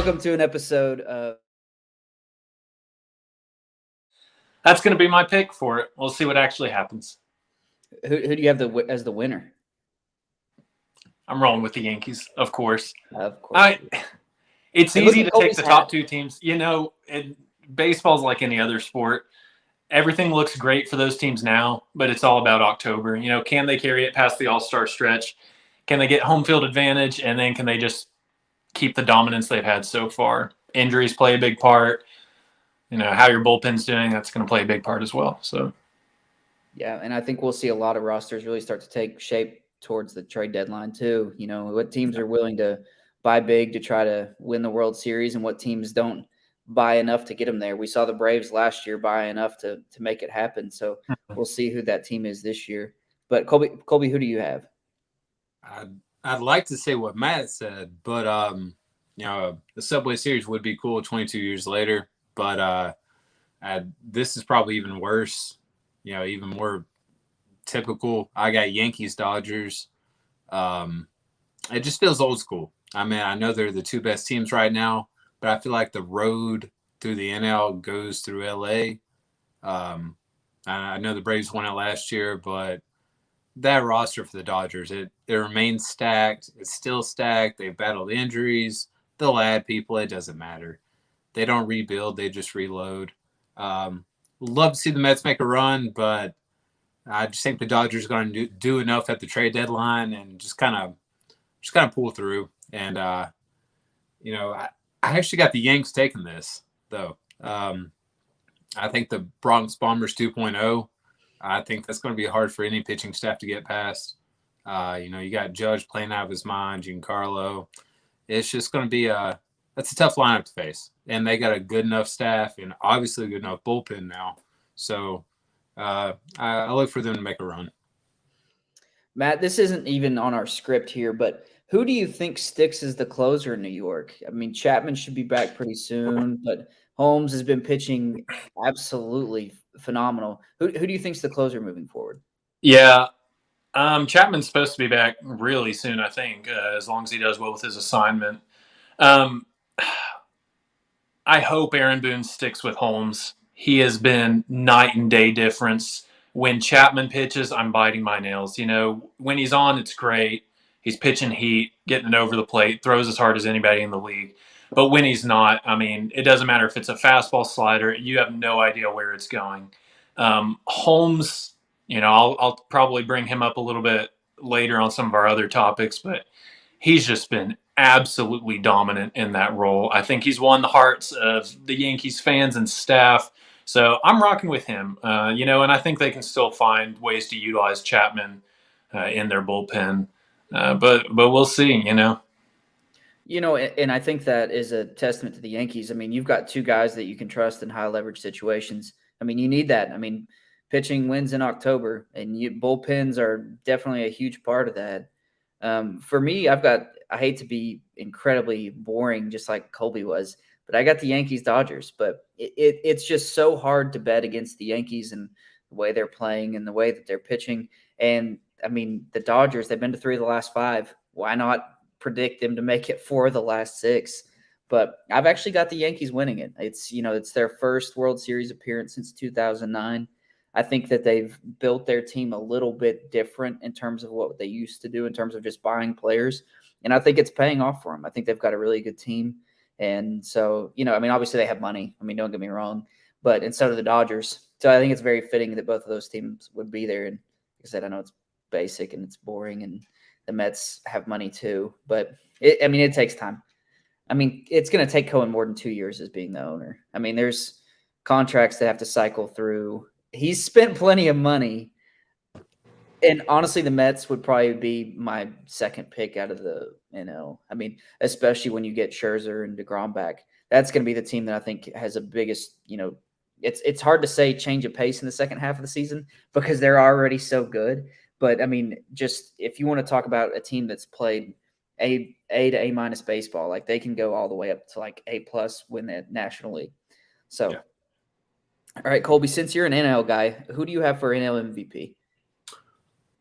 welcome to an episode of That's going to be my pick for it. We'll see what actually happens. who do you have as the winner? I'm rolling with the Yankees, of course. Of course. I. It's And look easy at to take Colby's the hat. top two teams. Baseball's like any other sport. Everything looks great for those teams now, but it's all about October. Can they carry it past the All-Star stretch? Can they get home field advantage? And then can they just keep the dominance they've had so far? Injuries play a big part. How your bullpen's doing, that's going to play a big part as well. So, yeah, and I think we'll see a lot of rosters really start to take shape towards the trade deadline too. What teams are willing to buy big to try to win the World Series, and what teams don't buy enough to get them there. We saw the Braves last year buy enough to make it happen. So we'll see who that team is this year. But Colby, who do you have? I'd like to say what Matt said, but the Subway Series would be cool 22 years later. But this is probably even worse. Even more typical. I got Yankees, Dodgers. It just feels old school. I mean, I know they're the two best teams right now, but I feel like the road through the NL goes through LA. I know the Braves won it last year, but that roster for the Dodgers, it remains stacked. It's still stacked. They've battled injuries. They'll add people. It doesn't matter. They don't rebuild. They just reload. Love to see the Mets make a run, but I just think the Dodgers are going to do enough at the trade deadline and just kind of pull through. And I actually got the Yanks taking this though. I think the Bronx Bombers 2.0. I think that's going to be hard for any pitching staff to get past. You got Judge playing out of his mind, Giancarlo. It's just going to be that's a tough lineup to face, and they got a good enough staff and obviously a good enough bullpen now. So I look for them to make a run. Matt, this isn't even on our script here, but who do you think sticks as the closer in New York? I mean, Chapman should be back pretty soon, but Holmes has been pitching absolutely phenomenal. Who do you think's the closer moving forward? yeah, Chapman's supposed to be back really soon, I think, as long as he does well with his assignment. Um, I hope Aaron Boone sticks with Holmes. He has been night and day difference. When Chapman pitches, I'm biting my nails. When he's on, it's great. He's pitching heat, getting it over the plate, throws as hard as anybody in the league. But when he's not, I mean, it doesn't matter if it's a fastball slider. You have no idea where it's going. Holmes, I'll probably bring him up a little bit later on some of our other topics, but he's just been absolutely dominant in that role. I think he's won the hearts of the Yankees fans and staff. So I'm rocking with him, and I think they can still find ways to utilize Chapman in their bullpen. But we'll see. And I think that is a testament to the Yankees. I mean, you've got two guys that you can trust in high leverage situations. I mean, you need that. I mean, pitching wins in October, and bullpens are definitely a huge part of that. For me, I hate to be incredibly boring, just like Colby was, but I got the Yankees Dodgers. But it's just so hard to bet against the Yankees and the way they're playing and the way that they're pitching. And I mean, the Dodgers, they've been to 3 of the last 5. Why not predict them to make it 4 of the last 6? But I've actually got the Yankees winning it. It's their first World Series appearance since 2009. I think that they've built their team a little bit different in terms of what they used to do in terms of just buying players. And I think it's paying off for them. I think they've got a really good team. And so, I mean, obviously they have money. I mean, don't get me wrong. And so do the Dodgers. So I think it's very fitting that both of those teams would be there. And like I said, I know it's basic and it's boring, and the Mets have money too. But, it takes time. I mean, it's going to take Cohen more than 2 years as being the owner. I mean, there's contracts that have to cycle through. He's spent plenty of money. And honestly, the Mets would probably be my second pick out of the NL. I mean, especially when you get Scherzer and DeGrom back. That's going to be the team that I think has the biggest, it's hard to say change of pace in the second half of the season because they're already so good. But, I mean, just if you want to talk about a team that's played A to A- baseball, like they can go all the way up to like A+, win the National League. So, yeah. All right, Colby, since you're an NL guy, who do you have for NL MVP?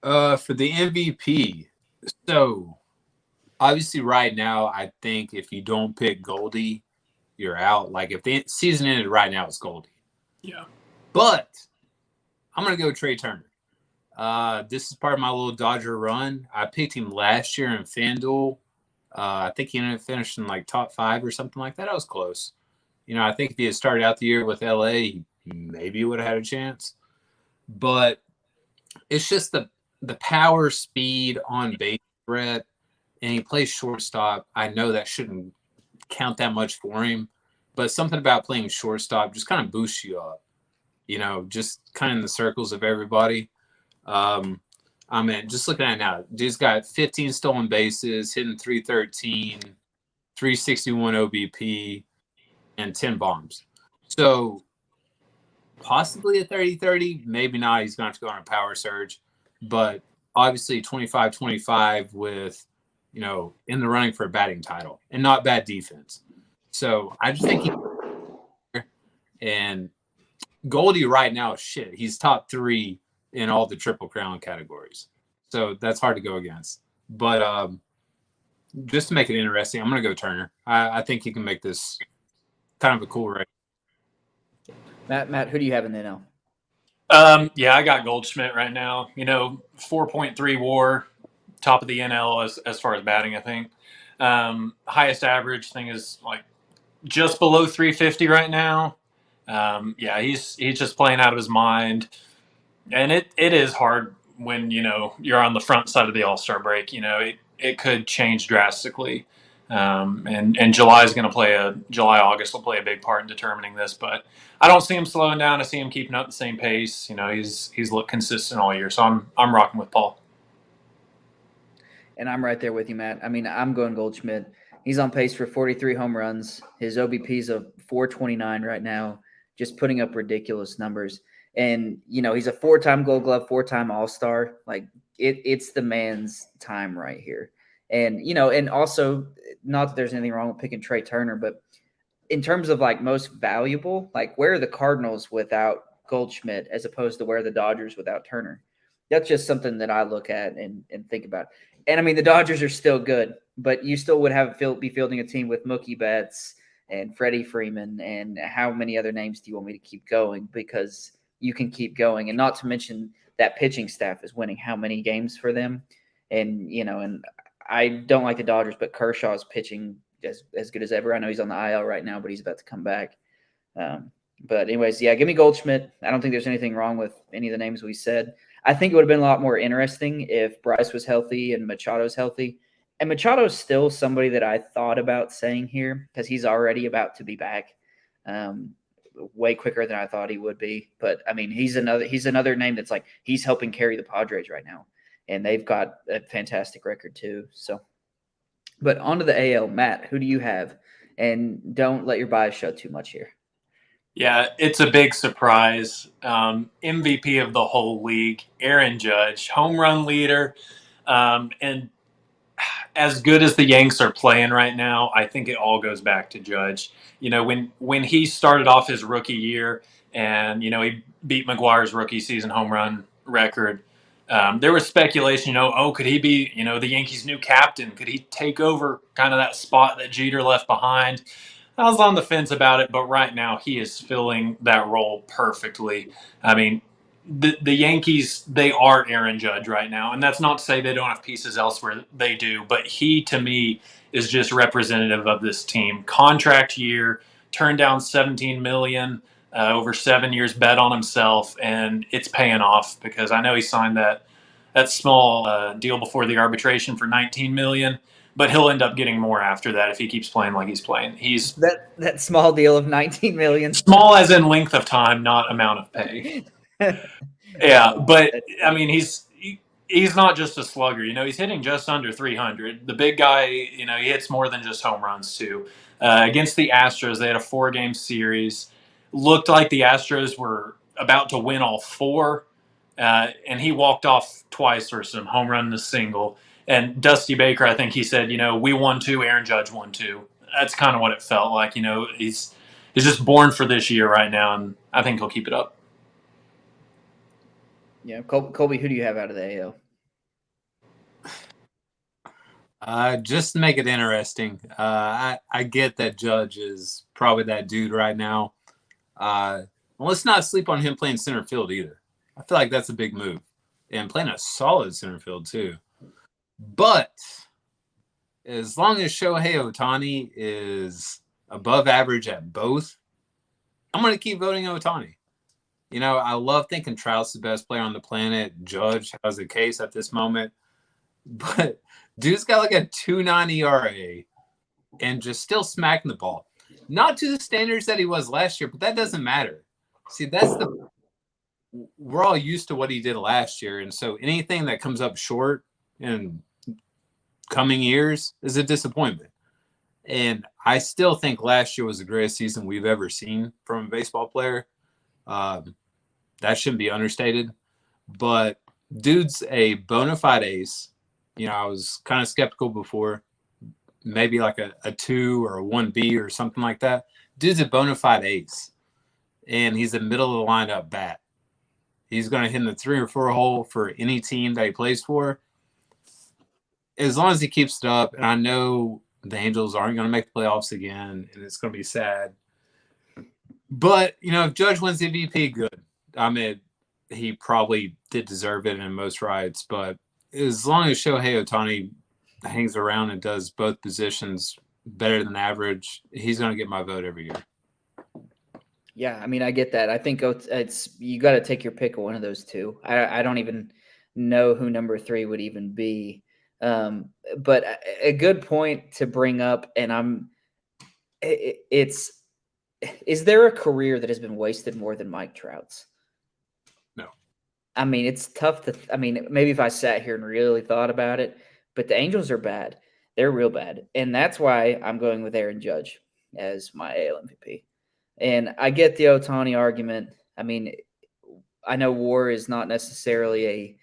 For the MVP, so obviously right now, I think if you don't pick Goldie, you're out. Like if the season ended right now, it's Goldie. Yeah. But I'm gonna go Trey Turner. This is part of my little Dodger run. I picked him last year in FanDuel. I think he ended up finishing like top 5 or something like that. I was close. I think if he had started out the year with LA, he maybe would have had a chance. But it's just the power, speed, on base threat, and he plays shortstop. I know that shouldn't count that much for him, but something about playing shortstop just kind of boosts you up. Just kind of in the circles of everybody. I mean, just looking at it now, dude's got 15 stolen bases, hitting 313, 361 OBP, and 10 bombs. So possibly a 30-30, maybe not. He's going to have to go on a power surge. But obviously 25-25 with, in the running for a batting title and not bad defense. So I just think and Goldie right now, shit, he's top 3 in all the Triple Crown categories. So that's hard to go against. But just to make it interesting, I'm going to go Turner. I think he can make this kind of a cool race. Matt, who do you have in the NL? Yeah, I got Goldschmidt right now. 4.3 WAR, top of the NL as far as batting. I think highest average thing is like just below 350 right now. Yeah, he's just playing out of his mind, and it is hard when you're on the front side of the All-Star break. It could change drastically. And July, August will play a big part in determining this, but I don't see him slowing down. I see him keeping up the same pace. He's looked consistent all year, so I'm rocking with Paul. And I'm right there with you, Matt. I mean, I'm going Goldschmidt. He's on pace for 43 home runs. His OBP is a 429 right now, just putting up ridiculous numbers. And he's a 4-time Gold Glove, 4-time All-Star. Like it's the man's time right here. And and also, not that there's anything wrong with picking Trey Turner, but in terms of like most valuable, like where are the Cardinals without Goldschmidt as opposed to where are the Dodgers without Turner? That's just something that I look at and think about. And I mean, the Dodgers are still good, but you still would be fielding a team with Mookie Betts and Freddie Freeman, and how many other names do you want me to keep going? Because you can keep going, and not to mention that pitching staff is winning how many games for them, and and I don't like the Dodgers, but Kershaw's pitching as good as ever. I know he's on the IL right now, but he's about to come back. But anyways, yeah, give me Goldschmidt. I don't think there's anything wrong with any of the names we said. I think it would have been a lot more interesting if Bryce was healthy and Machado's healthy. And Machado's still somebody that I thought about saying here because he's already about to be back, way quicker than I thought he would be. But I mean, he's another name that's like he's helping carry the Padres right now, and they've got a fantastic record too. So, but on to the AL, Matt. Who do you have? And don't let your bias show too much here. Yeah, it's a big surprise. MVP of the whole league, Aaron Judge, home run leader. And as good as the Yanks are playing right now, I think it all goes back to Judge. When he started off his rookie year and, he beat McGuire's rookie season home run record, there was speculation, could he be, the Yankees' new captain? Could he take over kind of that spot that Jeter left behind? I was on the fence about it, but right now he is filling that role perfectly. I mean, the Yankees, they are Aaron Judge right now, and that's not to say they don't have pieces elsewhere. They do, but he, to me, is just representative of this team. Contract year, turned down $17 million over 7 years, bet on himself, and it's paying off because I know he signed that small deal before the arbitration for $19 million. But he'll end up getting more after that if he keeps playing like he's playing. He's that small deal of $19 million. Small as in length of time, not amount of pay. Yeah, but I mean, he's not just a slugger. He's hitting just under 300. The big guy, he hits more than just home runs too. Against the Astros, they had a 4-game series. Looked like the Astros were about to win all 4, and he walked off twice for some home run and a single. And Dusty Baker, I think he said, we won 2, Aaron Judge won 2. That's kind of what it felt like. He's just born for this year right now, and I think he'll keep it up. Yeah, Colby, who do you have out of the AL? Just to make it interesting, I get that Judge is probably that dude right now. Well, let's not sleep on him playing center field either. I feel like that's a big move. And playing a solid center field, too. But as long as Shohei Ohtani is above average at both, I'm going to keep voting Ohtani. I love thinking Trout's the best player on the planet. Judge has a case at this moment. But dude's got like a 2.9 ERA and just still smacking the ball. Not to the standards that he was last year, but that doesn't matter. See, we're all used to what he did last year. And so anything that comes up short in coming years is a disappointment. And I still think last year was the greatest season we've ever seen from a baseball player. That shouldn't be understated. But dude's a bona fide ace. I was kind of skeptical before, maybe like a 2 or a 1B or something like that. Dude's a bona fide ace, and he's a middle of the lineup bat. He's going to hit in the 3 or 4 hole for any team that he plays for. As long as he keeps it up, and I know the Angels aren't going to make the playoffs again, and it's going to be sad. But, if Judge wins the MVP, good. I mean, he probably did deserve it in most rights, but as long as Shohei Ohtani hangs around and does both positions better than average, he's going to get my vote every year. Yeah, I mean, I get that. I think you got to take your pick of one of those two. I don't even know who number 3 would even be. But a good point to bring up, and is there a career that has been wasted more than Mike Trout's? No. I mean, it's tough maybe if I sat here and really thought about it, but the Angels are bad. They're real bad. And that's why I'm going with Aaron Judge as my AL MVP. And I get the Ohtani argument. I mean, I know WAR is not necessarily a,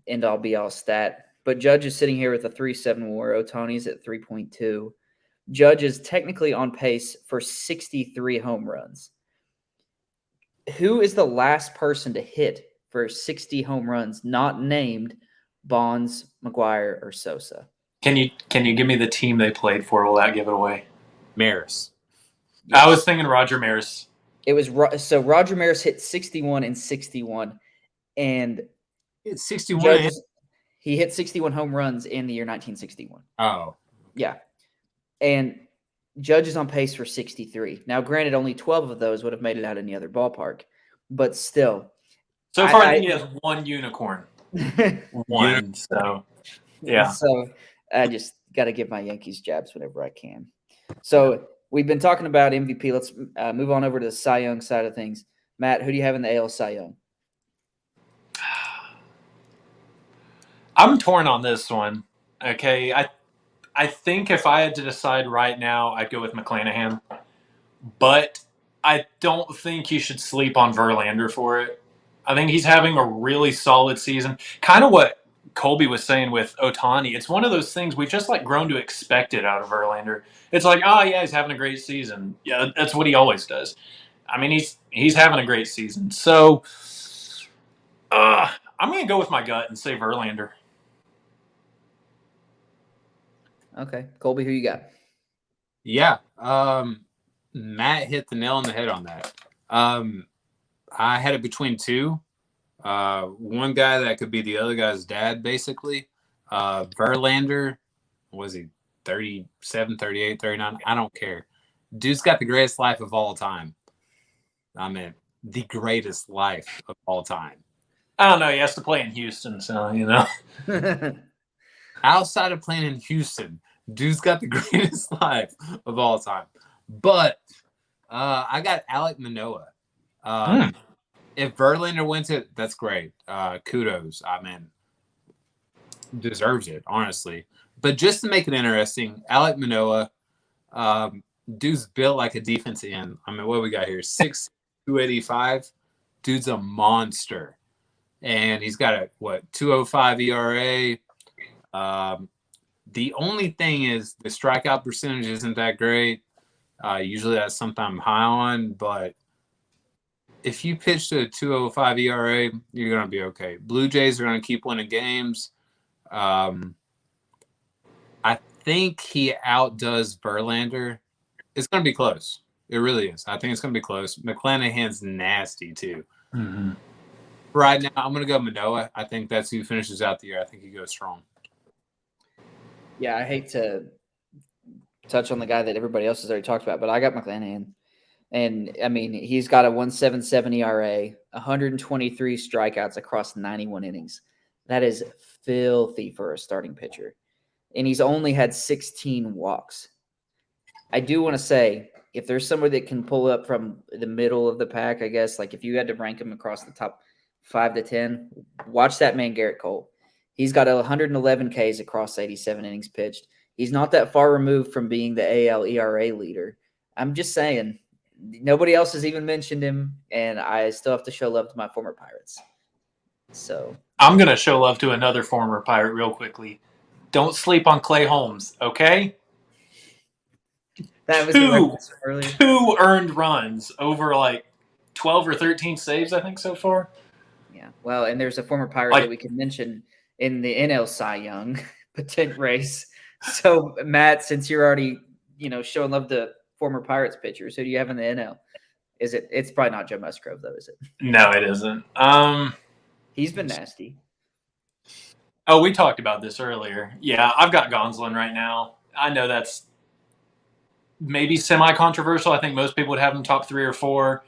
end-all be-all stat, but Judge is sitting here with a 3.7 WAR. Ohtani's at 3.2. Judge is technically on pace for 63 home runs. Who is the last person to hit for 60 home runs not named Bonds, McGuire, or Sosa? Can you give me the team they played for? Will that give it away? Maris. Yes. I was thinking Roger Maris. It was so Roger Maris hit 61 and 61, and hit 61. He hit 61 home runs in the year 1961. Oh, yeah, and Judge is on pace for 63. Now, granted, only 12 of those would have made it out in the other ballpark, but still. So far, I think he has one unicorn. One, so yeah. So I just got to give my Yankees jabs whenever I can. So we've been talking about MVP. Let's move on over to the Cy Young side of things. Matt, who do you have in the AL Cy Young? I'm torn on this one. Okay, I think if I had to decide right now, I'd go with McClanahan. But I don't think you should sleep on Verlander for it. I think he's having a really solid season. Kind of what Colby was saying with Ohtani. It's one of those things we've just grown to expect it out of Verlander. It's like, oh yeah, he's having a great season. Yeah, that's what he always does. I mean, he's having a great season. So I'm going to go with my gut and say Verlander. Okay. Colby, who you got? Yeah. Matt hit the nail on the head on that. I had it between two. One guy that could be the other guy's dad, basically. Verlander, was he 37, 38, 39? I don't care. Dude's got the greatest life of all time. I mean, the greatest life of all time. I don't know. He has to play in Houston, so, Outside of playing in Houston, dude's got the greatest life of all time. But I got Alek Manoah. If Verlander wins it, that's great. Kudos. I mean, deserves it, honestly. But just to make it interesting, Alek Manoah, dude's built like a defense end. I mean, what we got here? 6'2", 285. Dude's a monster. And he's got a, 2.05 ERA. The only thing is the strikeout percentage isn't that great. Usually that's something I'm high on, but if you pitch to a 2.05 ERA, you're going to be okay. Blue Jays are going to keep winning games. think he outdoes Verlander. It's going to be close. It really is. I think it's going to be close. McClanahan's nasty too. Mm-hmm. Right now, I'm going to go Manoah. I think that's who finishes out the year. I think he goes strong. Yeah, I hate to touch on the guy that everybody else has already talked about, but I got McClanahan. And, I mean, he's got a 1.77 ERA, 123 strikeouts across 91 innings. That is filthy for a starting pitcher. And he's only had 16 walks. I do want to say, if there's somebody that can pull up from the middle of the pack, I guess, like if you had to rank him across the top 5 to 10, watch that man, Garrett Cole. He's got 111 Ks across 87 innings pitched. He's not that far removed from being the AL ERA leader. I'm just saying, nobody else has even mentioned him, and I still have to show love to my former Pirates. So I'm going to show love to another former Pirate real quickly. Don't sleep on Clay Holmes, okay? that was the reference from earlier. 2 earned runs over like 12 or 13 saves, I think, so far. Yeah. Well, and there's a former Pirate that we can mention in the NL Cy Young potent race. So, Matt, since you're already, showing love to former Pirates pitchers, who do you have in the NL? It's probably not Joe Musgrove, though, is it? No, it isn't. He's been nasty. Oh, we talked about this earlier. Yeah, I've got Gonsolin right now. I know that's maybe semi-controversial. I think most people would have him top 3 or 4.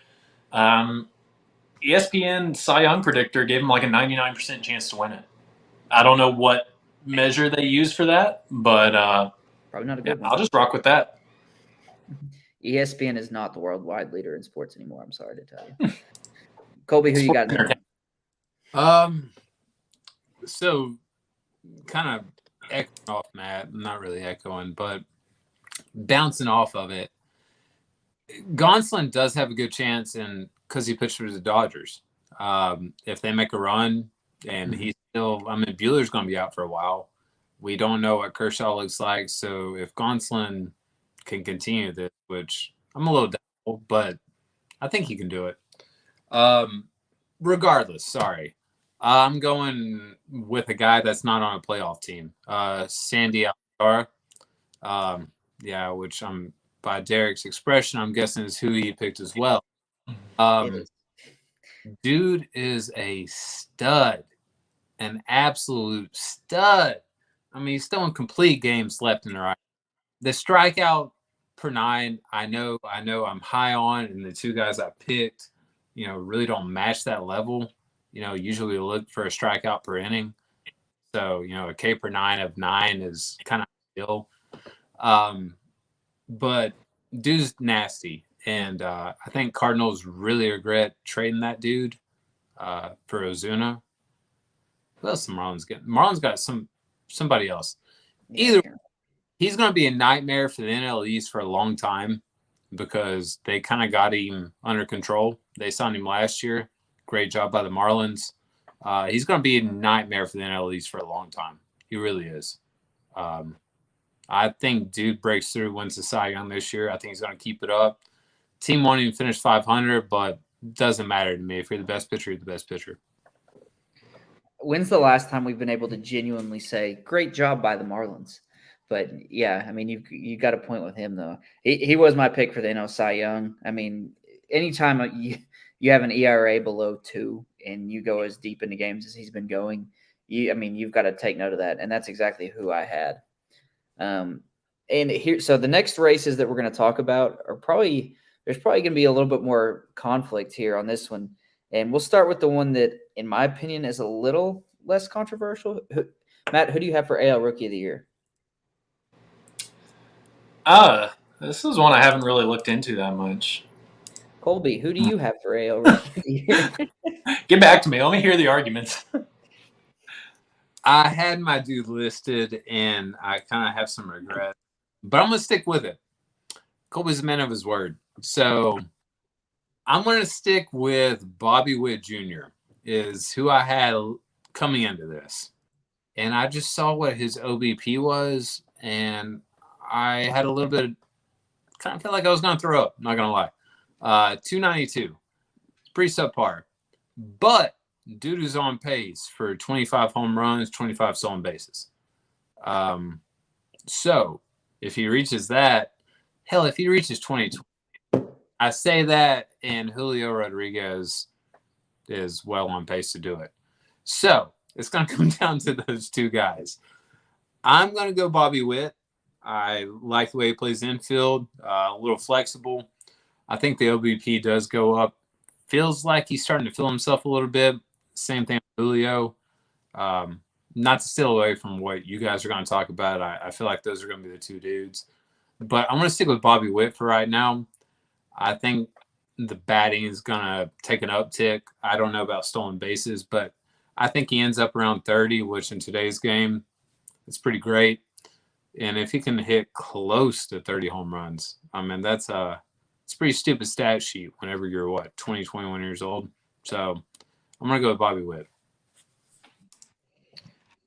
ESPN Cy Young predictor gave him like a 99% chance to win it. I don't know what measure they use for that, but probably not a good one. I'll just rock with that. ESPN is not the worldwide leader in sports anymore. I'm sorry to tell you. Colby, who you got? So kind of echoing off Matt, not really echoing, but bouncing off of it. Gonsolin does have a good chance, and because he pitched for the Dodgers, if they make a run, and he's still, Buehler's going to be out for a while. We don't know what Kershaw looks like, so if Gonsolin can continue this, which I'm a little doubtful, but I think he can do it. Regardless, sorry. I'm going with a guy that's not on a playoff team, Sandy Alcantara. Which I'm, by Derek's expression, I'm guessing is who he picked as well. Dude is a stud, an absolute stud. He's still in complete games left and right. The strikeout per 9, I know I'm high on, and the 2 guys I picked, really don't match that level. Usually we look for a strikeout per inning. So, a K per 9 of 9 is kind of ideal. But dude's nasty. And I think Cardinals really regret trading that dude for Ozuna. Who else the Marlins get? Marlins got somebody else. Either he's going to be a nightmare for the NL East for a long time because they kind of got him under control. They signed him last year. Great job by the Marlins. He's going to be a nightmare for the NL East for a long time. He really is. I think dude breaks through, wins the Cy Young this year. I think he's going to keep it up. Team won't even finish 500, but doesn't matter to me. If you're the best pitcher, you're the best pitcher. When's the last time we've been able to genuinely say, great job by the Marlins? But, yeah, you got a point with him, though. He was my pick for the NL Cy Young. Anytime you have an ERA below 2 and you go as deep into games as he's been going, you've got to take note of that, and that's exactly who I had. So the next races that we're going to talk about there's probably going to be a little bit more conflict here on this one. And we'll start with the one that, in my opinion, is a little less controversial. Matt, who do you have for AL Rookie of the Year? This is one I haven't really looked into that much. Colby, who do you have for AL Rookie of the Year? Get back to me. Let me hear the arguments. I had my dude listed, and I kind of have some regret. But I'm going to stick with it. Colby's a man of his word. So I'm going to stick with Bobby Witt Jr. is who I had coming into this. And I just saw what his OBP was, and I had a little bit kind of felt like I was going to throw up, not going to lie. 292. Pretty subpar. But dude is on pace for 25 home runs, 25 stolen bases. So if he reaches that, hell, if he reaches 2020, I say that, and Julio Rodriguez is well on pace to do it. So it's going to come down to those two guys. I'm going to go Bobby Witt. I like the way he plays infield, a little flexible. I think the OBP does go up. Feels like he's starting to feel himself a little bit. Same thing with Julio. Not to steal away from what you guys are going to talk about. I feel like those are going to be the two dudes. But I'm going to stick with Bobby Witt for right now. I think the batting is going to take an uptick. I don't know about stolen bases, but I think he ends up around 30, which in today's game, it's pretty great. And if he can hit close to 30 home runs, I mean, it's a pretty stupid stat sheet whenever you're, 20, 21 years old. So I'm going to go with Bobby Witt.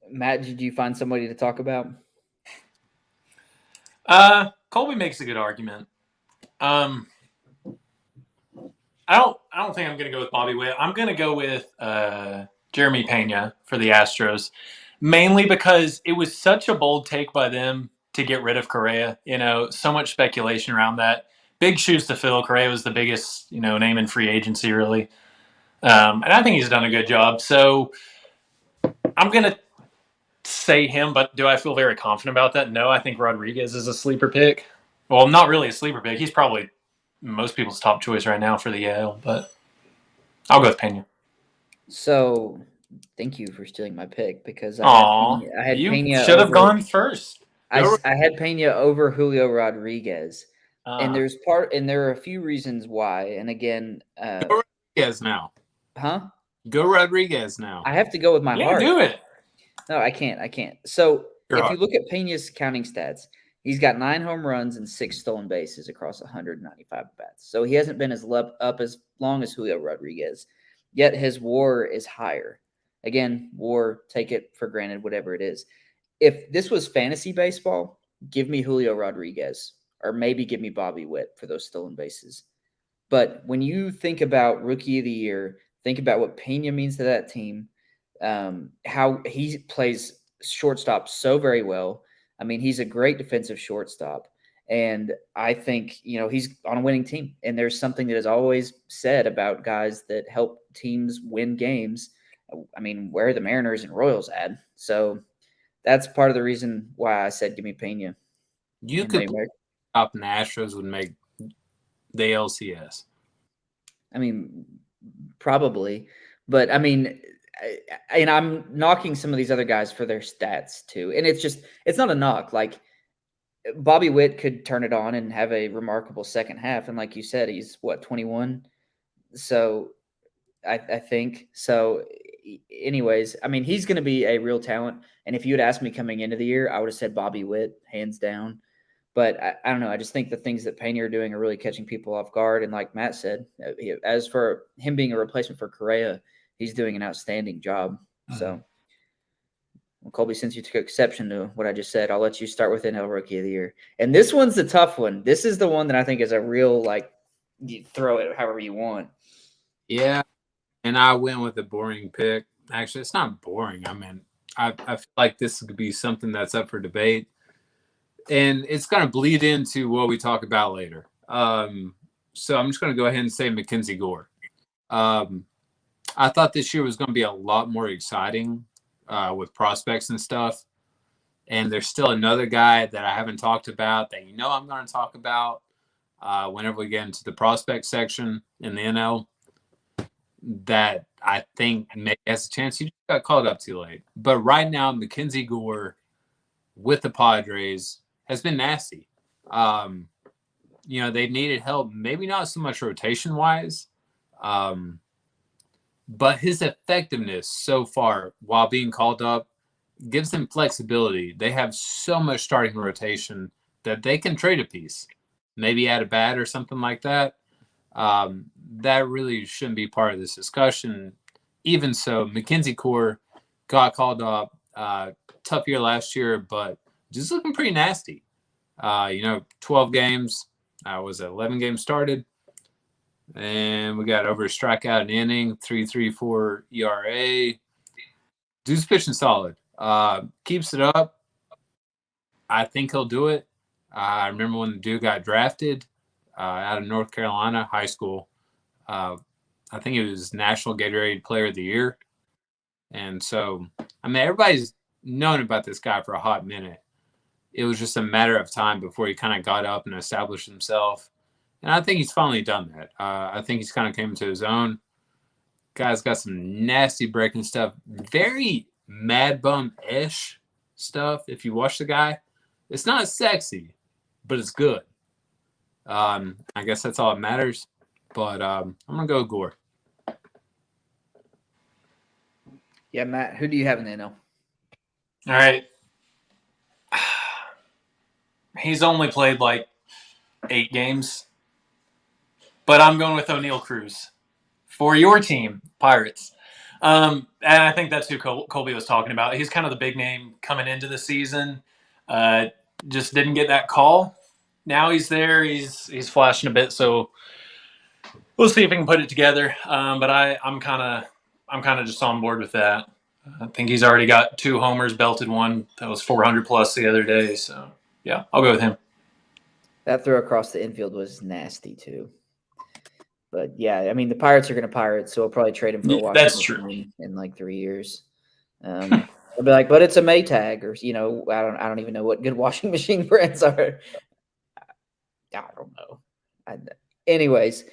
Matt, did you find somebody to talk about? Colby makes a good argument. I don't think I'm going to go with Bobby Witt. I'm going to go with Jeremy Pena for the Astros, mainly because it was such a bold take by them to get rid of Correa. So much speculation around that. Big shoes to fill. Correa was the biggest, name in free agency, really. And I think he's done a good job. So I'm going to say him, but do I feel very confident about that? No, I think Rodriguez is a sleeper pick. Well, not really a sleeper pick. He's probably most people's top choice right now for the AL, but I'll go with Pena. So, thank you for stealing my pick because I had you Pena. Should have gone first. I had Pena over Julio Rodriguez, and there are a few reasons why. And again, go Rodriguez now. Huh? Go Rodriguez now. I have to go with my heart. Do it. No, I can't. So if you look at Pena's counting stats, he's got 9 home runs and 6 stolen bases across 195 bats. So he hasn't been up as long as Julio Rodriguez, yet his WAR is higher. Again, WAR, take it for granted, whatever it is. If this was fantasy baseball, give me Julio Rodriguez, or maybe give me Bobby Witt for those stolen bases. But when you think about Rookie of the Year, think about what Pena means to that team. How he plays shortstop so very well. I mean, he's a great defensive shortstop. And I think, he's on a winning team. And there's something that is always said about guys that help teams win games. I mean, where are the Mariners and Royals at? So that's part of the reason why I said give me Pena. You could top the Astros would make the LCS. I mean, probably. But, I mean, and I'm knocking some of these other guys for their stats too. And it's not a knock. Like Bobby Witt could turn it on and have a remarkable second half. And like you said, he's 21. So I think so. Anyways, I mean, he's going to be a real talent. And if you had asked me coming into the year, I would have said Bobby Witt hands down. But I don't know. I just think the things that Pena are doing are really catching people off guard. And like Matt said, as for him being a replacement for Correa, he's doing an outstanding job. So, well, Colby, since you took exception to what I just said, I'll let you start with NL Rookie of the Year. And this one's the tough one. This is the one that I think is a real, you throw it however you want. Yeah, and I went with a boring pick. Actually, it's not boring. I mean, I feel like this could be something that's up for debate. And it's going to bleed into what we talk about later. So I'm just going to go ahead and say Mackenzie Gore. I thought this year was going to be a lot more exciting with prospects and stuff. And there's still another guy that I haven't talked about that I'm going to talk about whenever we get into the prospect section in the NL that I think maybe has a chance. He just got called up too late. But right now, Mackenzie Gore with the Padres has been nasty. They needed help, maybe not so much rotation-wise, but his effectiveness so far while being called up gives them flexibility. They have so much starting rotation that they can trade a piece, maybe add a bat or something like that. That really shouldn't be part of this discussion. Even so, Mackenzie Gore got called up. Tough year last year, but just looking pretty nasty. 12 games. Was 11 games started. And we got over a strikeout an inning, 3.34 ERA. Dude's pitching solid. Keeps it up. I think he'll do it. I remember when the dude got drafted out of North Carolina high school. I think it was National Gatorade Player of the Year. And so, I mean, everybody's known about this guy for a hot minute. It was just a matter of time before he kind of got up and established himself. And I think he's finally done that. I think he's kind of came to his own. Guy's got some nasty breaking stuff. Very Mad Bum-ish stuff. If you watch the guy, it's not sexy, but it's good. I guess that's all that matters. But I'm going to go Gore. Yeah, Matt, who do you have in the NL? All right. He's only played like 8 games, but I'm going with O'Neal Cruz for your team, Pirates. And I think that's who Colby was talking about. He's kind of the big name coming into the season. Just didn't get that call. Now he's there. He's flashing a bit. So we'll see if he can put it together. But I'm kind of just on board with that. I think he's already got 2 homers, belted one that was 400 plus the other day. So yeah, I'll go with him. That throw across the infield was nasty too. But yeah, I mean the Pirates are going to pirate, so we'll probably trade him for a Washington That's true. in like 3 years. I'll be like, but it's a Maytag, or I don't even know what good washing machine brands are. I don't know. Anyways,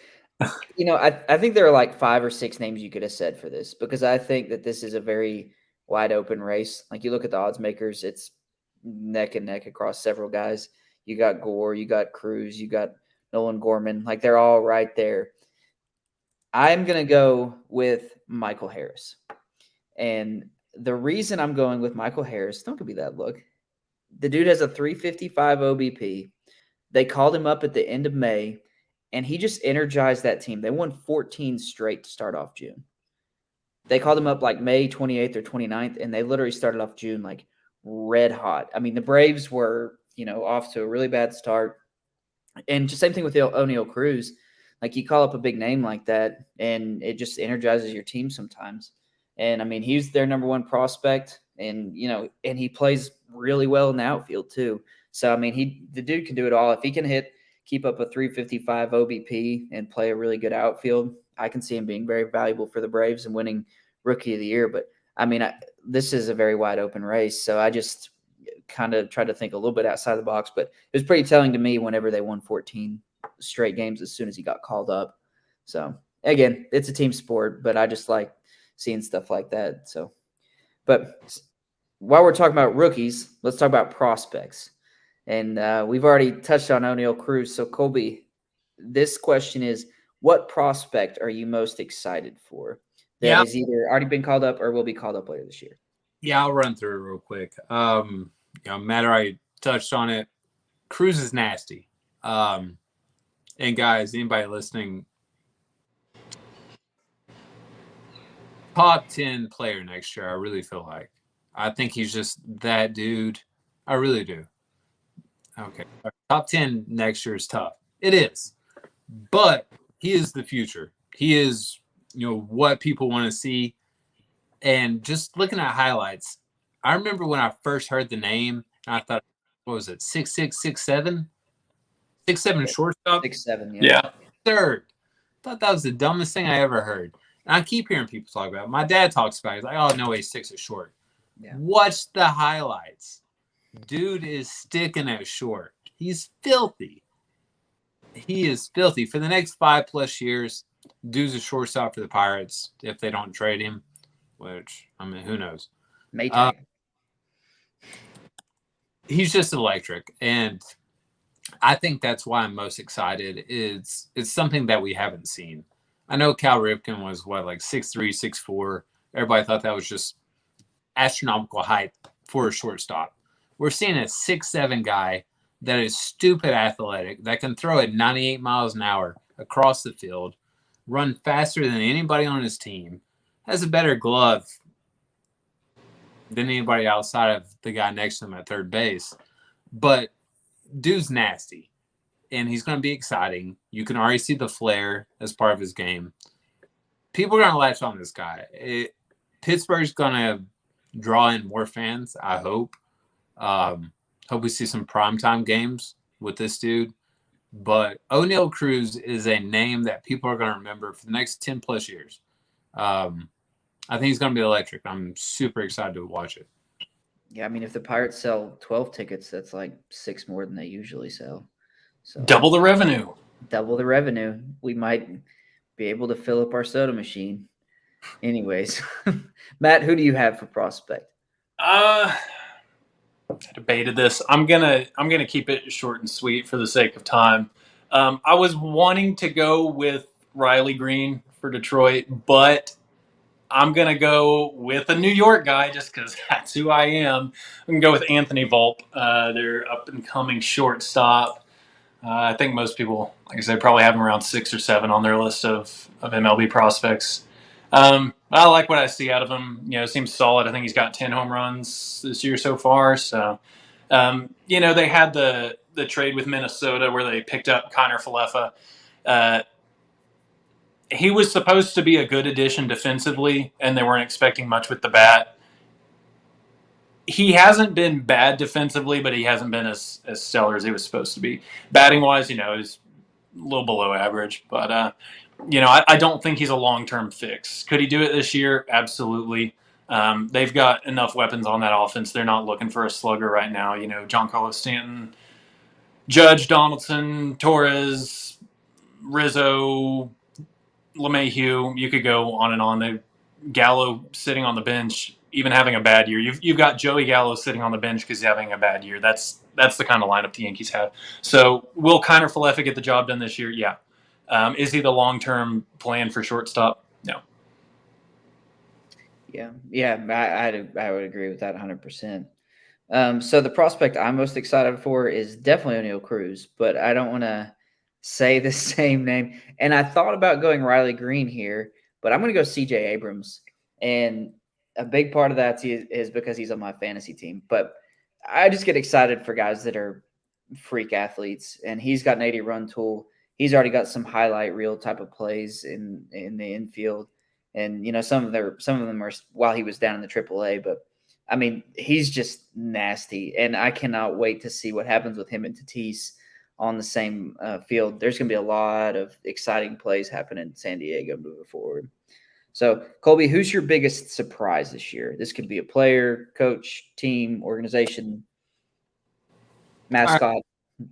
I think there are like 5 or 6 names you could have said for this, because I think that this is a very wide open race. Like you look at the odds makers, it's neck and neck across several guys. You got Gore, you got Cruz, you got Nolan Gorman. Like they're all right there. I'm going to go with Michael Harris. And the reason I'm going with Michael Harris, don't give me that look. The dude has a 355 OBP. They called him up at the end of May, and he just energized that team. They won 14 straight to start off June. They called him up like May 28th or 29th, and they literally started off June like red hot. I mean, the Braves were, off to a really bad start. And just same thing with O'Neal Cruz. Like you call up a big name like that, and it just energizes your team sometimes. And I mean, he's their number 1 prospect, and and he plays really well in the outfield too. So I mean, the dude can do it all. If he can keep up a 355 OBP and play a really good outfield, I can see him being very valuable for the Braves and winning Rookie of the Year. But I mean, this is a very wide open race, so I just kind of tried to think a little bit outside the box. But it was pretty telling to me whenever they won 14 straight games as soon as he got called up. So again, it's a team sport, but I just like seeing stuff like that. So, but while we're talking about rookies, let's talk about prospects. And we've already touched on O'Neal Cruz. So Colby, this question is, what prospect are you most excited for that has either already been called up or will be called up later this year? Yeah, I'll run through it real quick. Matt already touched on it. Cruz is nasty. And guys, anybody listening, top 10 player next year, I really feel like. I think he's just that dude. I really do. Okay. Top 10 next year is tough. It is. But he is the future. He is, what people want to see. And just looking at highlights, I remember when I first heard the name, I thought, what was it, 6'6", 6'7"? 6'7" shortstop? 6'7", yeah. Third. Thought that was the dumbest thing I ever heard. And I keep hearing people talk about it. My dad talks about it. He's like, oh, no, he's 6 is short. Yeah. Watch the highlights. Dude is sticking at short. He's filthy. He is filthy. For the next 5+ years, dude's a shortstop for the Pirates if they don't trade him, which, I mean, who knows? He's just electric. And I think that's why I'm most excited. It's something that we haven't seen. I know Cal Ripken was, like 6'3", 6'4". Everybody thought that was just astronomical height for a shortstop. We're seeing a 6'7" guy that is stupid athletic, that can throw at 98 miles an hour across the field, run faster than anybody on his team, has a better glove than anybody outside of the guy next to him at third base. But dude's nasty, and he's going to be exciting. You can already see the flair as part of his game. People are going to latch on this guy. Pittsburgh's going to draw in more fans, I hope. Hope we see some primetime games with this dude. But O'Neal Cruz is a name that people are going to remember for the next 10 plus years. I think he's going to be electric. I'm super excited to watch it. Yeah, I mean, if the Pirates sell 12 tickets, that's like 6 more than they usually sell. So Double the revenue. double the revenue. We might be able to fill up our soda machine. Anyways, Matt, who do you have for prospect? I debated this. I'm gonna keep it short and sweet for the sake of time. I was wanting to go with Riley Green for Detroit, but I'm going to go with a New York guy just because that's who I am. I'm going to go with Anthony Volpe, their up and coming shortstop. I think most people, like I said, probably have him around 6 or 7 on their list of MLB prospects. I like what I see out of him. Seems solid. I think he's got 10 home runs this year so far. So, they had the trade with Minnesota where they picked up Kiner Falefa. He was supposed to be a good addition defensively, and they weren't expecting much with the bat. He hasn't been bad defensively, but he hasn't been as stellar as he was supposed to be. Batting wise, he's a little below average, but I don't think he's a long-term fix. Could he do it this year? Absolutely. They've got enough weapons on that offense. They're not looking for a slugger right now. Giancarlo Stanton, Judge, Donaldson, Torres, Rizzo, LeMahieu, you could go on and on. Gallo sitting on the bench, even having a bad year. You've got Joey Gallo sitting on the bench because he's having a bad year. That's the kind of lineup the Yankees have. So will Kiner Falefa get the job done this year? Yeah. Is he the long-term plan for shortstop? No. Yeah, I would agree with that 100%. So the prospect I'm most excited for is definitely O'Neal Cruz, but I don't want to say the same name. And I thought about going Riley Green here, but I'm going to go CJ Abrams. And a big part of that is because he's on my fantasy team. But I just get excited for guys that are freak athletes. And he's got an 80 run tool. He's already got some highlight reel type of plays in the infield. And some of them are while he was down in the AAA, but I mean, he's just nasty, and I cannot wait to see what happens with him and Tatis on the same field. There's going to be a lot of exciting plays happening in San Diego moving forward. So, Colby, who's your biggest surprise this year? This could be a player, coach, team, organization, mascot. Right.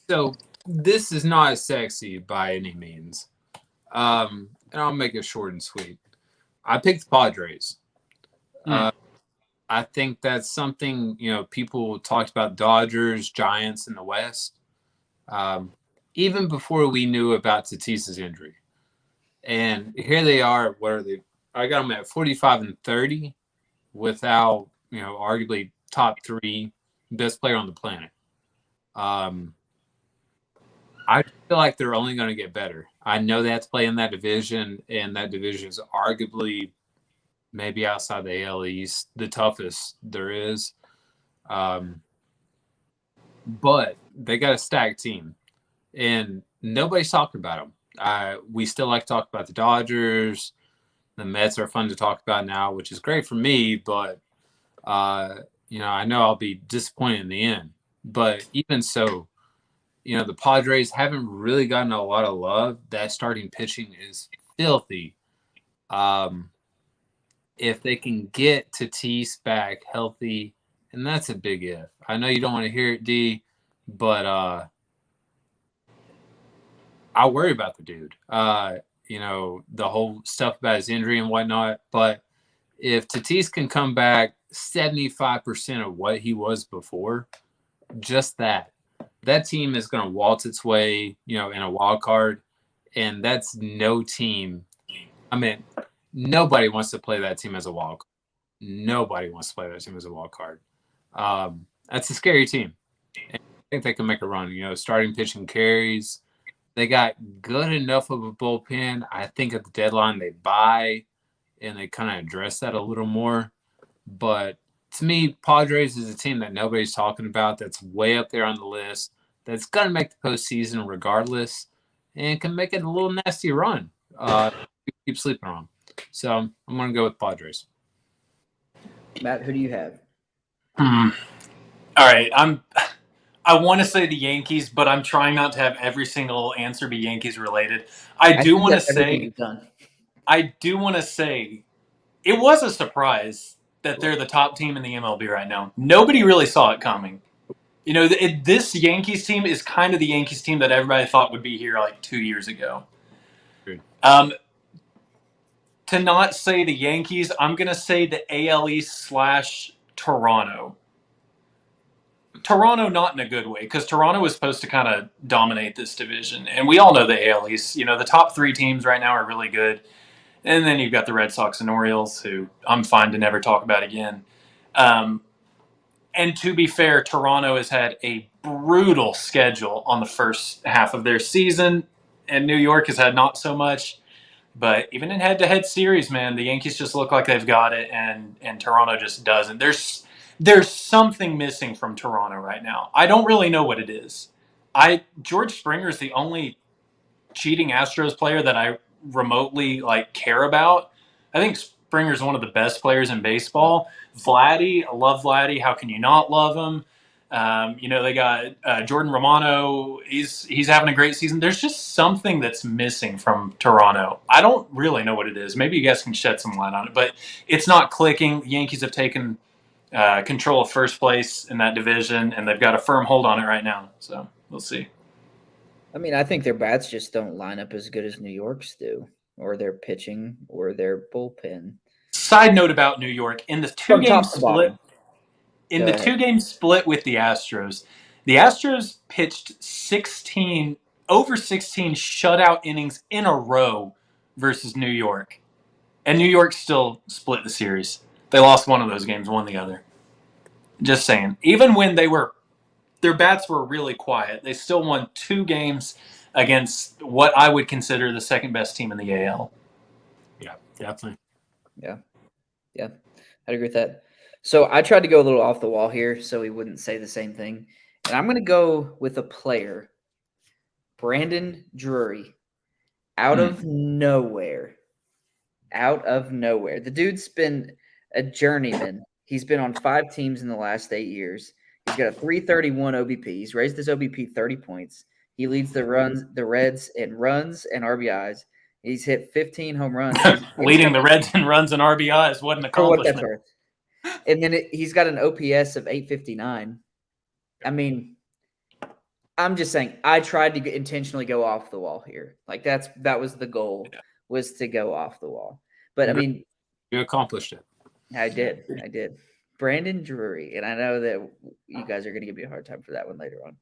So this is not sexy by any means. And I'll make it short and sweet. I picked the Padres. I think that's something, people talked about Dodgers, Giants in the West, even before we knew about Tatis's injury. And here they are. What are they? I got them at 45 and 30 without, arguably top 3 best player on the planet. I feel like they're only going to get better. I know they have to play in that division, and that division is arguably maybe outside the AL East, the toughest there is. But they got a stacked team, and nobody's talking about them. We still like to talk about the Dodgers. The Mets are fun to talk about now, which is great for me, but, I know I'll be disappointed in the end. But even so, the Padres haven't really gotten a lot of love. That starting pitching is filthy. If they can get Tatis back healthy, and that's a big if. I know you don't want to hear it, D, but I worry about the dude. The whole stuff about his injury and whatnot. But if Tatis can come back 75% of what he was before, just that team is going to waltz its way, in a wild card. And that's no team. I mean, nobody wants to play that team as a wild card. Nobody wants to play that team as a wild card. That's a scary team. And I think they can make a run. Starting pitching carries. They got good enough of a bullpen. I think at the deadline they buy, and they kind of address that a little more. But to me, Padres is a team that nobody's talking about. That's way up there on the list. That's going to make the postseason regardless, and can make it a little nasty run. Keep sleeping on them. So I'm going to go with Padres. Matt, who do you have? All right, I want to say the Yankees, but I'm trying not to have every single answer be Yankees related. I I do think want to that's everything say you've done. it was a surprise that they're the top team in the MLB right now. Nobody really saw it coming. You know, this Yankees team is kind of the Yankees team that everybody thought would be here like 2 years ago. Good. To not say the Yankees, I'm going to say the AL East / Toronto. Toronto, not in a good way, because Toronto was supposed to kind of dominate this division. And we all know the AL East. You know, the top three teams right now are really good. And then you've got the Red Sox and Orioles, who I'm fine to never talk about again. And to be fair, Toronto has had a brutal schedule on the first half of their season, and New York has had not so much. But even in head-to-head series, man, the Yankees just look like they've got it, and Toronto just doesn't. There's something missing from Toronto right now. I don't really know what it is. George Springer is the only cheating Astros player that I remotely care about. I think Springer's one of the best players in baseball. Vladdy, I love Vladdy. How can you not love him? They got Jordan Romano. He's having a great season. There's just something that's missing from Toronto. I don't really know what it is. Maybe you guys can shed some light on it, but it's not clicking. The Yankees have taken control of first place in that division, and they've got a firm hold on it right now. So we'll see. I mean, I think their bats just don't line up as good as New York's do, or their pitching, or their bullpen. Side note about New York: in the From top to bottom. in Go the ahead. 2-game split with the Astros pitched over 16 shutout innings in a row versus New York, and New York still split the series. They lost one of those games, won the other. Just saying. Even when their bats were really quiet, they still won 2 games against what I would consider the second best team in the AL. Yeah, definitely. Yeah. I'd agree with that. So I tried to go a little off the wall here so we wouldn't say the same thing. And I'm going to go with a player, Brandon Drury, out of nowhere. Out of nowhere. The dude's been a journeyman. He's been on 5 teams in the last 8 years. He's got a 331 OBP. He's raised his OBP 30 points. He leads the Reds in runs and RBIs. He's hit 15 home runs. Leading the Reds in runs and RBIs. What an accomplishment. For what that's worth. And then he's got an OPS of 859. I mean, I'm just saying, I tried to intentionally go off the wall here. That was the goal, was to go off the wall. But I mean, you accomplished it. I did. Brandon Drury, and I know that you guys are going to give me a hard time for that one later on.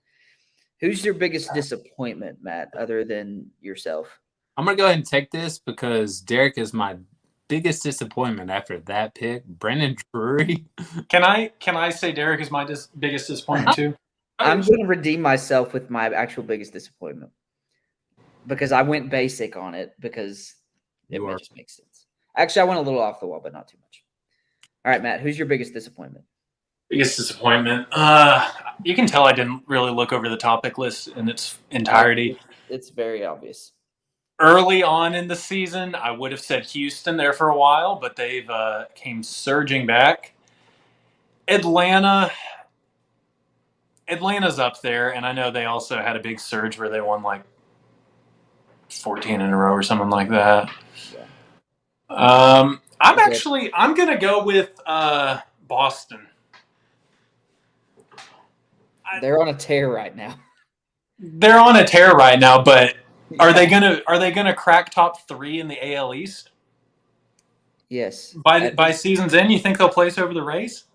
Who's your biggest disappointment, Matt, other than yourself? I'm going to go ahead and take this because Derek is my biggest disappointment after that pick. Brandon Drury. Can I say Derek is my biggest disappointment too? I'm going to redeem myself with my actual biggest disappointment because I went basic on it because it just makes sense. Actually, I went a little off the wall, but not too much. All right, Matt, who's your biggest disappointment? Biggest disappointment? You can tell I didn't really look over the topic list in its entirety. It's very obvious. Early on in the season, I would have said Houston there for a while, but they've came surging back. Atlanta's up there, and I know they also had a big surge where they won 14 in a row or something like that. Yeah. I'm gonna go with Boston. They're on a tear right now. They're on a tear right now, but are they gonna crack top 3 in the AL East? Yes. By season's end, you think they'll place over the Rays?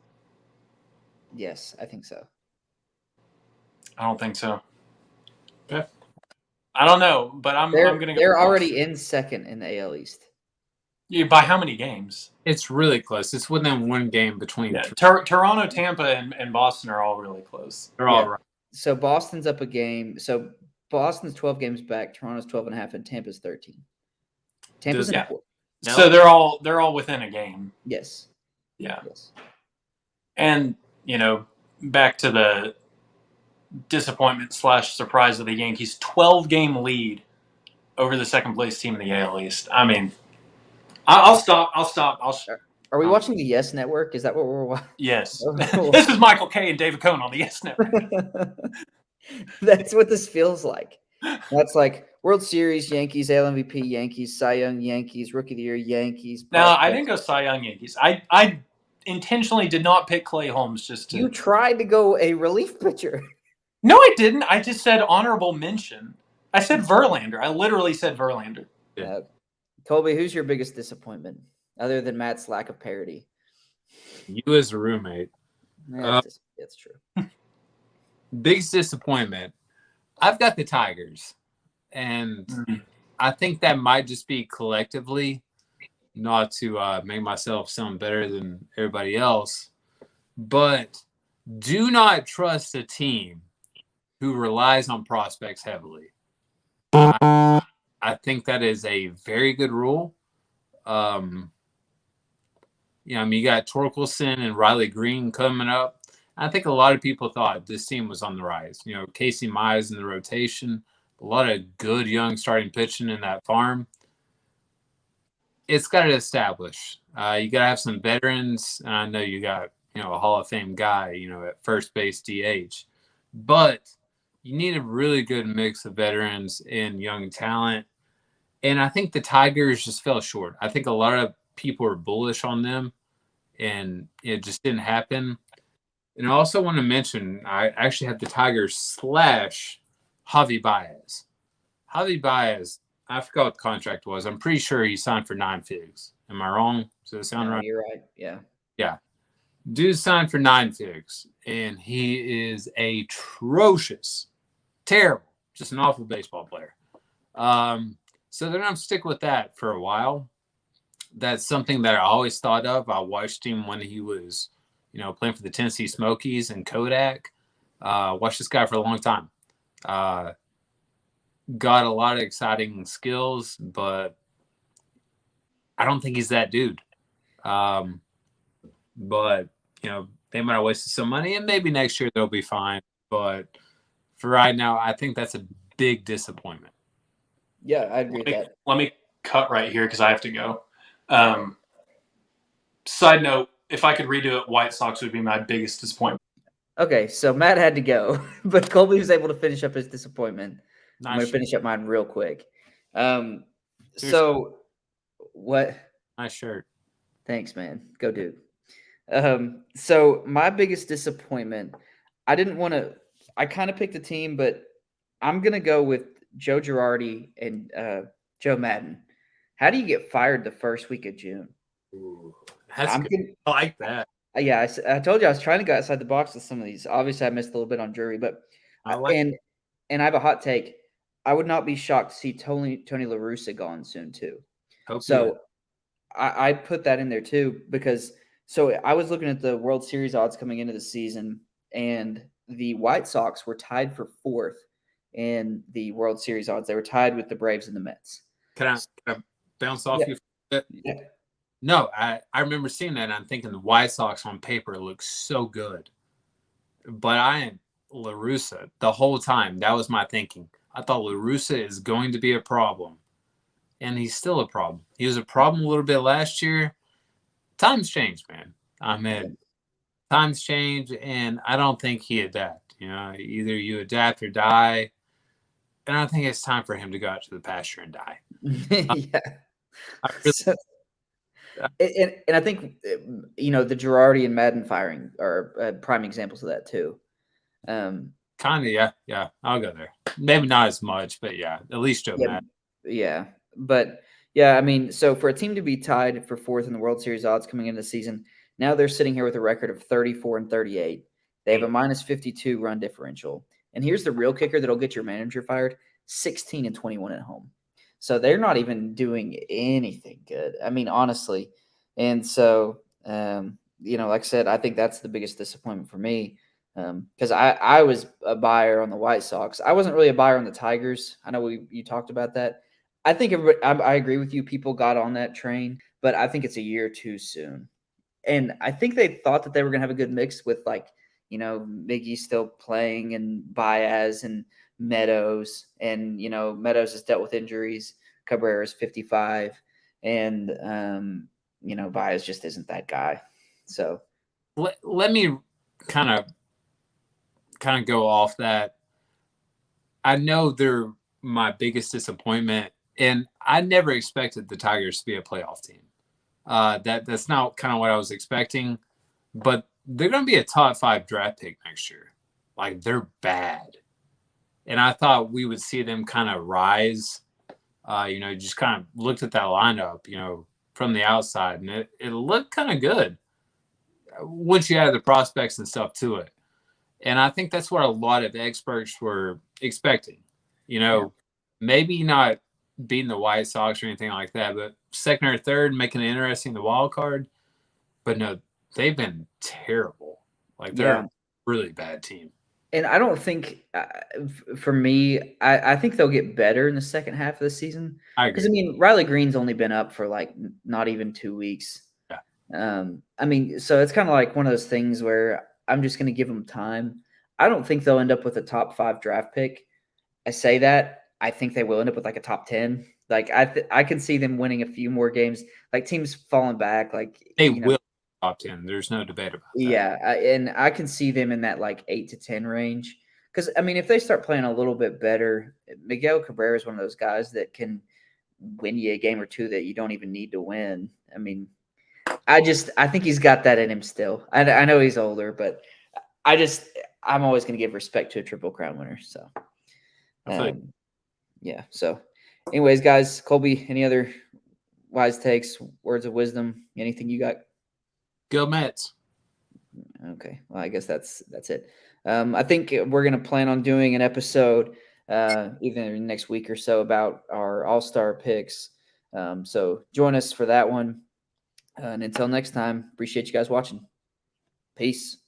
Yes, I think so. I don't think so. Okay. I don't know, but I'm going to go. They're already in second in the AL East. Yeah, by how many games? It's really close. It's within 1 game between. Yeah, Toronto, Tampa, and Boston are all really close. They're all right. So Boston's up a game. So Boston's 12 games back. Toronto's 12 and a half, and Tampa's 13. Tampa's in 4. No. So they're all within a game. Yes. Yeah. Yes. And back to the disappointment / surprise of the Yankees, 12-game lead over the second place team in the AL East. I mean, I'll stop. Are we watching the Yes Network? Is that what we're watching? Yes. This is Michael Kay and David Cohn on the Yes Network. That's what this feels like. That's like World Series Yankees, AL MVP Yankees, Cy Young Yankees, Rookie of the Year Yankees. No, I prospects. didn't go Cy Young Yankees. I intentionally did not pick Clay Holmes just to. You tried to go a relief pitcher. No, I didn't. I just said honorable mention. I said Verlander. I literally said Verlander. Colby, who's your biggest disappointment other than Matt's lack of parity? You as a roommate. That's true. Biggest disappointment. I've got the Tigers, and I think that might just be collectively, not to make myself sound better than everybody else, but do not trust a team who relies on prospects heavily. I think that is a very good rule. You got Torkelson and Riley Green coming up. I think a lot of people thought this team was on the rise. Casey Mize in the rotation, a lot of good young starting pitching in that farm. It's got to establish. You got to have some veterans. And I know you got, a Hall of Fame guy, at first base DH. But you need a really good mix of veterans and young talent. And I think the Tigers just fell short. I think a lot of people are bullish on them, and it just didn't happen. And I also want to mention, I actually had the Tigers / Javi Baez. Javi Baez, I forgot what the contract was. I'm pretty sure he signed for 9 figs. Am I wrong? Does it sound right? You're right. Yeah. Yeah. Dude signed for 9 figs, and he is atrocious. Terrible. Just an awful baseball player. So they're going to stick with that for a while. That's something that I always thought of. I watched him when he was, playing for the Tennessee Smokies and Kodak. Watched this guy for a long time. Got a lot of exciting skills, but I don't think he's that dude. But, they might have wasted some money, and maybe next year they'll be fine. But for right now, I think that's a big disappointment. Yeah, I agree with that. Let me cut right here because I have to go. Side note, if I could redo it, White Sox would be my biggest disappointment. Okay, so Matt had to go, but Colby was able to finish up his disappointment. I'm going to finish up mine real quick. So what? Nice shirt. Thanks, man. Go Duke. So my biggest disappointment, I kind of picked a team, but I'm going to go with Joe Girardi and Joe Madden. How do you get fired the first week of June? Ooh, I like that. Yeah, I told you I was trying to go outside the box with some of these. Obviously, I missed a little bit on Drury, but and I have a hot take. I would not be shocked to see Tony La Russa gone soon too. I put that in there too because I was looking at the World Series odds coming into the season, and the White Sox were tied for 4th in the World Series odds. They were tied with the Braves and the Mets. Can I bounce off you for a bit? Yeah. No, I remember seeing that, and I'm thinking the White Sox on paper looks so good. But I am La Russa the whole time. That was my thinking. I thought La Russa is going to be a problem, and he's still a problem. He was a problem a little bit last year. Times change, man. Times change, and I don't think he adapt. Either you adapt or die. And I think it's time for him to go out to the pasture and die. Yeah. And I think, the Girardi and Madden firing are prime examples of that too. Kind of, yeah. I'll go there. Maybe not as much, but yeah, at least Joe Madden. Yeah, but yeah, I mean, so for a team to be tied for 4th in the World Series odds coming into the season, now they're sitting here with a record of 34-38. They have a -52 run differential. And here's the real kicker that'll get your manager fired: 16-21 at home. So they're not even doing anything good. I mean, honestly. And so, like I said, I think that's the biggest disappointment for me because I was a buyer on the White Sox. I wasn't really a buyer on the Tigers. I know you talked about that. I think I agree with you. People got on that train, but I think it's a year too soon. And I think they thought that they were going to have a good mix with Miggy still playing and Baez and Meadows, and Meadows has dealt with injuries. Cabrera's 55, and Baez just isn't that guy. So let me kind of go off that. I know they're my biggest disappointment, and I never expected the Tigers to be a playoff team. That's not kind of what I was expecting, but they're going to be a top 5 draft pick next year. Like, they're bad. And I thought we would see them kind of rise. Just kind of looked at that lineup, from the outside, and it looked kind of good once you add the prospects and stuff to it. And I think that's what a lot of experts were expecting. Maybe not beating the White Sox or anything like that, but second or third, making it interesting, the wild card. But no, they've been terrible. Like, they're a really bad team. And I don't think, for me, I think they'll get better in the second half of the season. I agree. Because, Riley Green's only been up for, like, not even 2 weeks. Yeah. So it's kind of like one of those things where I'm just going to give them time. I don't think they'll end up with a top 5 draft pick. I say that. I think they will end up with, like, a top 10. Like, I can see them winning a few more games. Like, teams falling back. Like, they will top 10. There's no debate about that. Yeah, and I can see them in that, like, 8 to 10 range. Because, if they start playing a little bit better, Miguel Cabrera is one of those guys that can win you a game or two that you don't even need to win. I think he's got that in him still. I know he's older, but I'm always going to give respect to a Triple Crown winner. So, yeah. So, anyways, guys, Colby, any other wise takes, words of wisdom, anything you got? Go Mets. Okay. Well, I guess that's it. I think we're going to plan on doing an episode either next week or so about our all-star picks. So join us for that one. And until next time, appreciate you guys watching. Peace.